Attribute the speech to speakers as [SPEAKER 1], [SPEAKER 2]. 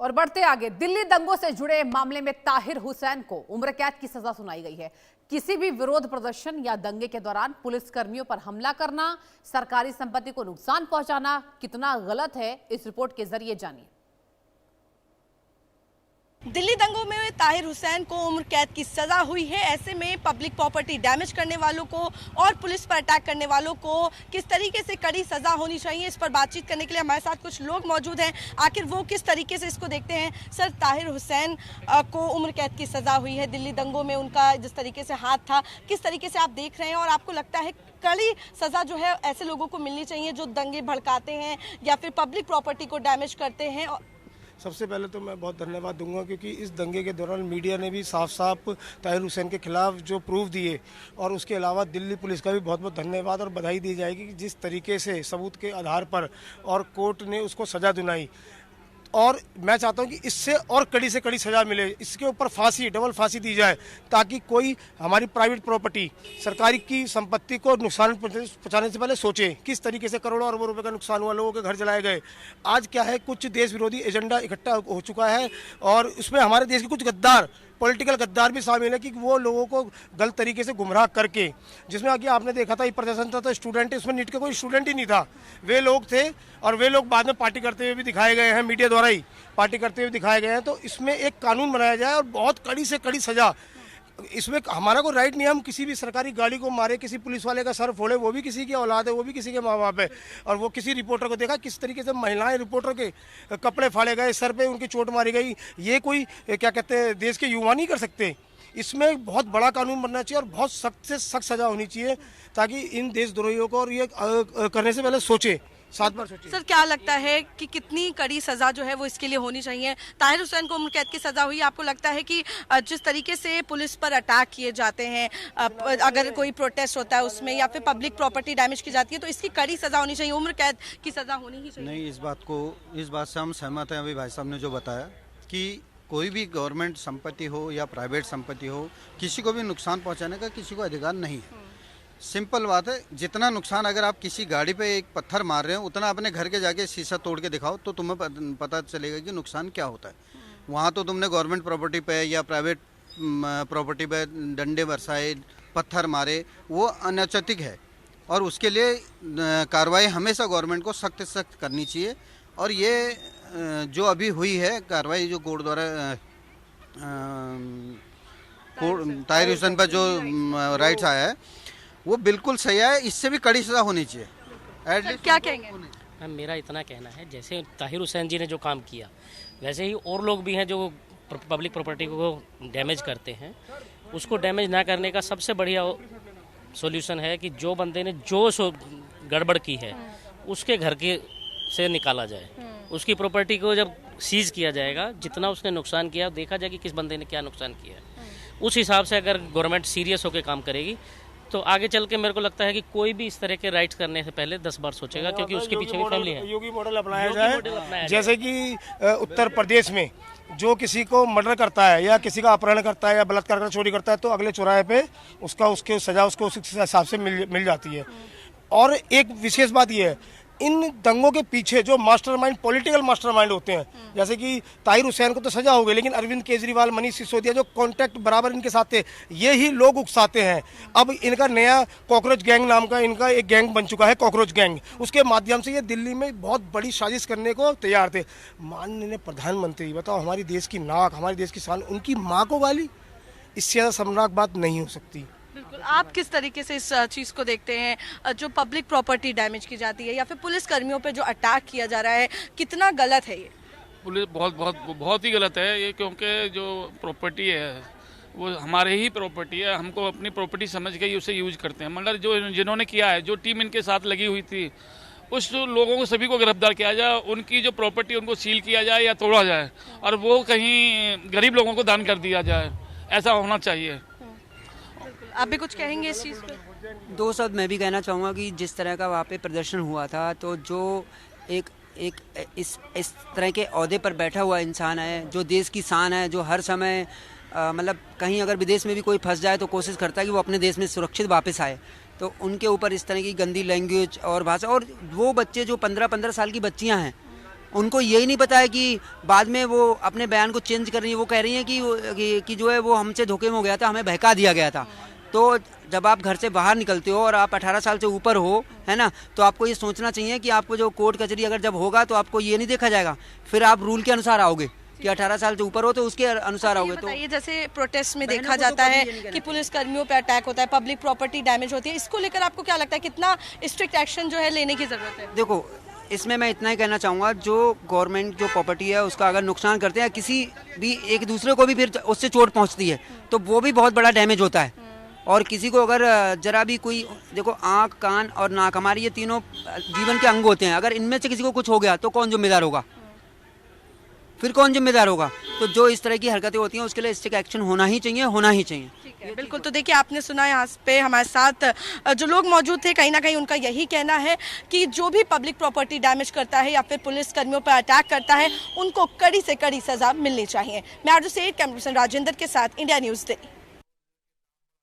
[SPEAKER 1] और बढ़ते आगे, दिल्ली दंगों से जुड़े मामले में ताहिर हुसैन को उम्र कैद की सजा सुनाई गई है। किसी भी विरोध प्रदर्शन या दंगे के दौरान पुलिसकर्मियों पर हमला करना, सरकारी संपत्ति को नुकसान पहुंचाना कितना गलत है, इस रिपोर्ट के जरिए जानिए।
[SPEAKER 2] दिल्ली दंगों में ताहिर हुसैन को उम्र कैद की सजा हुई है। ऐसे में पब्लिक प्रॉपर्टी डैमेज करने वालों को और पुलिस पर अटैक करने वालों को किस तरीके से कड़ी सजा होनी चाहिए, इस पर बातचीत करने के लिए हमारे साथ कुछ लोग मौजूद हैं। आखिर वो किस तरीके से इसको देखते हैं। सर, ताहिर हुसैन को उम्र कैद की सजा हुई है। दिल्ली दंगों में उनका जिस तरीके से हाथ था, किस तरीके से आप देख रहे हैं और आपको लगता है कड़ी सजा जो है ऐसे लोगों को मिलनी चाहिए जो दंगे भड़काते हैं या फिर पब्लिक प्रॉपर्टी को डैमेज करते हैं?
[SPEAKER 3] सबसे पहले तो मैं बहुत धन्यवाद दूंगा क्योंकि इस दंगे के दौरान मीडिया ने भी साफ साफ ताहिर हुसैन के खिलाफ जो प्रूफ दिए, और उसके अलावा दिल्ली पुलिस का भी बहुत बहुत धन्यवाद और बधाई दी जाएगी कि जिस तरीके से सबूत के आधार पर और कोर्ट ने उसको सज़ा दिलाई। और मैं चाहता हूं कि इससे और कड़ी से कड़ी सज़ा मिले, इसके ऊपर फांसी, डबल फांसी दी जाए, ताकि कोई हमारी प्राइवेट प्रॉपर्टी, सरकारी की संपत्ति को नुकसान पहुंचाने से पहले सोचे। किस तरीके से करोड़ों अरबों रुपए का नुकसान हुआ, लोगों के घर जलाए गए। आज क्या है, कुछ देश विरोधी एजेंडा इकट्ठा हो चुका है और उसमें हमारे देश के कुछ गद्दार, पॉलिटिकल गद्दार भी शामिल है कि वो लोगों को गलत तरीके से गुमराह करके, जिसमें आगे आपने देखा था ये प्रदर्शन था तो स्टूडेंट, इसमें नीट का कोई स्टूडेंट ही नहीं था, वे लोग थे और वे लोग बाद में पार्टी करते हुए भी दिखाए गए हैं, मीडिया द्वारा ही पार्टी करते हुए दिखाए गए हैं। तो इसमें एक कानून बनाया जाए और बहुत कड़ी से कड़ी सजा। इसमें हमारा कोई राइट नहीं, हम किसी भी सरकारी गाड़ी को मारे, किसी पुलिस वाले का सर फोड़े, वो भी किसी की औलाद है, वो भी किसी के माँ बाप है। और वो किसी रिपोर्टर को देखा किस तरीके से महिलाएं रिपोर्टर के कपड़े फाड़े गए, सर पे उनकी चोट मारी गई। ये कोई क्या कहते हैं, देश के युवा नहीं कर सकते। इसमें बहुत बड़ा कानून बनना चाहिए और बहुत सख्त से सख्त सजा होनी चाहिए, ताकि इन देशद्रोहियों को और ये करने से पहले सोचे, 7 बार सोचिए।
[SPEAKER 2] सर, क्या लगता है कि कितनी कड़ी सजा जो है वो इसके लिए होनी चाहिए? ताहिर हुसैन को उम्र कैद की सजा हुई, आपको लगता है कि जिस तरीके से पुलिस पर अटैक किए जाते हैं, अगर कोई प्रोटेस्ट होता है उसमें या फिर पब्लिक प्रॉपर्टी डैमेज की जाती है, तो इसकी कड़ी सजा होनी चाहिए, उम्र कैद की सजा होनी ही चाहिए?
[SPEAKER 4] नहीं, इस बात से हम सहमत हैं। अभी भाई साहब ने जो बताया कि कोई भी गवर्नमेंट संपत्ति हो या प्राइवेट संपत्ति हो, किसी को भी नुकसान पहुंचाने का किसी को अधिकार नहीं है। सिंपल बात है, जितना नुकसान अगर आप किसी गाड़ी पे एक पत्थर मार रहे हो, उतना अपने घर के जाके शीशा तोड़ के दिखाओ तो तुम्हें पता चलेगा कि नुकसान क्या होता है। वहाँ तो तुमने गवर्नमेंट प्रॉपर्टी पे या प्राइवेट प्रॉपर्टी पे डंडे बरसाए, पत्थर मारे, वो अनैतिक है और उसके लिए कार्रवाई हमेशा गवर्नमेंट को सख्त से सख्त करनी चाहिए। और ये जो अभी हुई है कार्रवाई, जो कोर्ट द्वारा ताहिर हुसैन पर जो राइट्स आया है, वो बिल्कुल सही है। इससे भी कड़ी सजा होनी चाहिए।
[SPEAKER 2] क्या कहेंगे?
[SPEAKER 5] मैम, मेरा इतना कहना है, जैसे ताहिर हुसैन जी ने जो काम किया, वैसे ही और लोग भी हैं जो पब्लिक प्रॉपर्टी को डैमेज करते हैं। उसको डैमेज ना करने का सबसे बढ़िया सॉल्यूशन है कि जो बंदे ने जो गड़बड़ की है उसके घर के से निकाला जाए। उसकी प्रॉपर्टी को जब सीज किया जाएगा, जितना उसने नुकसान किया देखा जाए कि किस बंदे ने क्या नुकसान किया है। उस हिसाब से अगर गवर्नमेंट सीरियस होकर काम करेगी तो आगे चल के मेरे को लगता है कि कोई भी इस तरह के राइट्स करने से पहले 10 बार सोचेगा, क्योंकि उसके पीछे भी फैमिली है।
[SPEAKER 3] योगी मॉडल अपनाया जाए, जैसे कि उत्तर प्रदेश में जो किसी को मर्डर करता है या किसी का अपहरण करता है या बलात्कार कर चोरी करता है, तो अगले चौराहे पे उसकी सजा उसको उस हिसाब से मिल जाती है। और एक विशेष बात यह है, इन दंगों के पीछे जो मास्टरमाइंड, पॉलिटिकल मास्टरमाइंड होते हैं, जैसे कि ताहिर हुसैन को तो सजा हो गई, लेकिन अरविंद केजरीवाल, मनीष सिसोदिया जो कॉन्टैक्ट बराबर इनके साथ थे, ये ही लोग उकसाते हैं। अब इनका नया कॉकरोच गैंग नाम का इनका एक गैंग बन चुका है, कॉकरोच गैंग। उसके माध्यम से ये दिल्ली में बहुत बड़ी साजिश करने को तैयार थे। माननीय प्रधानमंत्री, बताओ, हमारी देश की नाक, हमारे देश की शान, उनकी माँ को गाली, इससे ज़्यादा शर्मनाक बात नहीं हो सकती।
[SPEAKER 2] बिल्कुल। आप किस तरीके से इस चीज़ को देखते हैं, जो पब्लिक प्रॉपर्टी डैमेज की जाती है या फिर पुलिस कर्मियों पे जो अटैक किया जा रहा है, कितना गलत है ये?
[SPEAKER 6] पुलिस बहुत ही गलत है ये, क्योंकि जो प्रॉपर्टी है वो हमारे ही प्रॉपर्टी है, हमको अपनी प्रॉपर्टी समझ के ही उसे यूज करते हैं। मगर जिन्होंने किया है, जो टीम इनके साथ लगी हुई थी, उस लोगों को सभी को गिरफ्तार किया जाए, उनकी जो प्रॉपर्टी उनको सील किया जाए या तोड़ा जाए और वो कहीं गरीब लोगों को दान कर दिया जाए, ऐसा होना चाहिए।
[SPEAKER 2] आप भी कुछ कहेंगे इस चीज़ पे?
[SPEAKER 7] 2 शब्द मैं भी कहना चाहूँगा कि जिस तरह का वहाँ पे प्रदर्शन हुआ था, तो जो एक इस तरह के ओहदे पर बैठा हुआ इंसान है, जो देश की शान है, जो हर समय मतलब कहीं अगर विदेश में भी कोई फंस जाए तो कोशिश करता है कि वो अपने देश में सुरक्षित वापस आए, तो उनके ऊपर इस तरह की गंदी लैंग्वेज और भाषा, और वो बच्चे जो 15-15 साल की बच्चियाँ हैं, उनको यही नहीं पता है कि बाद में वो अपने बयान को चेंज कर रही है। वो कह रही हैं कि जो है वो हमसे धोखे में हो गया था, हमें बहका दिया गया था। तो जब आप घर से बाहर निकलते हो और आप 18 साल से ऊपर हो, है ना, तो आपको ये सोचना चाहिए कि आपको जो कोर्ट कचहरी अगर जब होगा तो आपको ये नहीं देखा जाएगा, फिर आप रूल के अनुसार आओगे कि 18 साल से ऊपर हो तो उसके अनुसार आओगे। तो
[SPEAKER 2] बताइए, जैसे प्रोटेस्ट में
[SPEAKER 7] बहनों
[SPEAKER 2] देखा
[SPEAKER 7] को तो
[SPEAKER 2] जाता
[SPEAKER 7] कभी
[SPEAKER 2] है
[SPEAKER 7] ये नहीं कहना
[SPEAKER 2] कि पुलिस कर्मियों पर अटैक होता है, पब्लिक प्रॉपर्टी डैमेज होती है, इसको लेकर आपको क्या लगता है कितना स्ट्रिक्ट एक्शन जो है लेने की जरूरत है?
[SPEAKER 7] देखो, इसमें मैं इतना ही कहना चाहूँगा, जो गवर्नमेंट जो प्रॉपर्टी है उसका अगर नुकसान करते हैं, किसी भी एक दूसरे को भी फिर उससे चोट पहुँचती है तो वो भी बहुत बड़ा डैमेज होता है। और किसी को अगर जरा भी कोई, देखो आँख, कान और नाक हमारी ये तीनों जीवन के अंग होते हैं, अगर इनमें से किसी को कुछ हो गया तो कौन जिम्मेदार होगा? फिर कौन जिम्मेदार होगा? तो जो इस तरह की हरकतें होती हैं उसके लिए स्ट्रिक्ट एक्शन होना ही चाहिए, होना ही चाहिए।
[SPEAKER 2] ठीक है, बिल्कुल। तो देखिए, आपने सुना यहाँ पे हमारे साथ जो लोग मौजूद थे, कहीं ना कहीं उनका यही कहना है कि जो भी पब्लिक प्रॉपर्टी डैमेज करता है या फिर पुलिस कर्मियों पर अटैक करता है, उनको कड़ी से कड़ी सजा मिलनी चाहिए। मैं आरजू सेठ, कैमरा पर्सन राजेंद्र के साथ, इंडिया न्यूज़ दिल्ली।